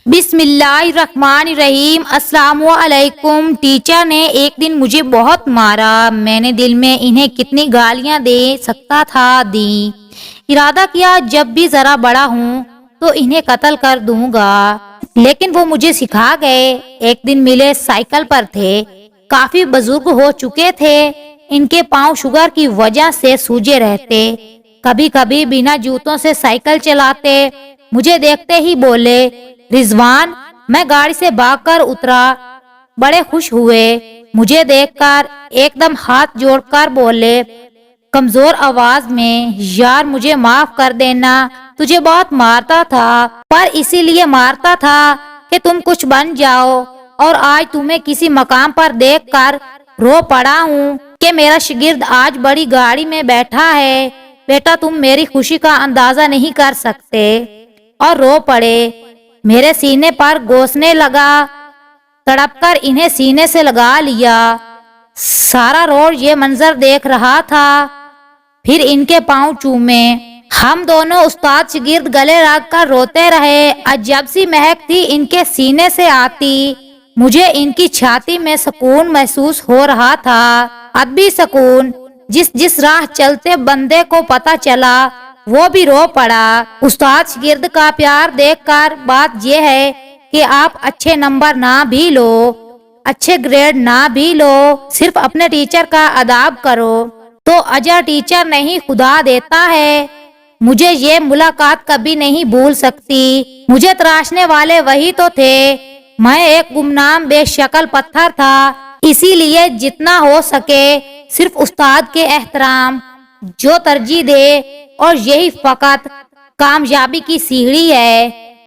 بسم اللہ الرحمن الرحیم۔ السلام علیکم۔ ٹیچر نے ایک دن مجھے بہت مارا۔ میں نے دل میں انہیں کتنی گالیاں دے سکتا تھا دی۔ ارادہ کیا جب بھی ذرا بڑا ہوں تو انہیں قتل کر دوں گا، لیکن وہ مجھے سکھا گئے۔ ایک دن ملے، سائیکل پر تھے، کافی بزرگ ہو چکے تھے، ان کے پاؤں شوگر کی وجہ سے سوجے رہتے، کبھی کبھی بنا جوتوں سے سائیکل چلاتے۔ مجھے دیکھتے ہی بولے، رضوان۔ میں گاڑی سے بھاگ کر اترا، بڑے خوش ہوئے مجھے دیکھ کر، ایک دم ہاتھ جوڑ کر بولے کمزور آواز میں، یار مجھے معاف کر دینا، تجھے بہت مارتا تھا، پر اسی لیے مارتا تھا کہ تم کچھ بن جاؤ، اور آج تمہیں کسی مقام پر دیکھ کر رو پڑا ہوں کہ میرا شاگرد آج بڑی گاڑی میں بیٹھا ہے۔ بیٹا تم میری خوشی کا اندازہ نہیں کر سکتے، اور رو پڑے۔ میرے سینے پر گھسنے لگا، تڑپ کر انہیں سینے سے لگا لیا۔ سارا روڈ یہ منظر دیکھ رہا تھا، پھر ان کے پاؤں چومے۔ ہم دونوں استاد شاگرد گلے لگ کر روتے رہے۔ عجب سی مہک تھی ان کے سینے سے آتی، مجھے ان کی چھاتی میں سکون محسوس ہو رہا تھا، ادبی سکون، جس راہ چلتے بندے کو پتہ چلا وہ بھی رو پڑا۔ استاد شاگرد کا پیار دیکھ کر بات یہ ہے کہ آپ اچھے نمبر نہ بھی لو، اچھے گریڈ نہ بھی لو، صرف اپنے ٹیچر کا ادب کرو تو اجر ٹیچر نہیں خدا دیتا ہے۔ مجھے یہ ملاقات کبھی نہیں بھول سکتی۔ مجھے تراشنے والے وہی تو تھے، میں ایک گمنام بے شکل پتھر تھا، اسی لیے جتنا ہو سکے صرف استاد کے احترام جو ترجیح دے، اور یہی فقط کامیابی کی سیڑھی ہے۔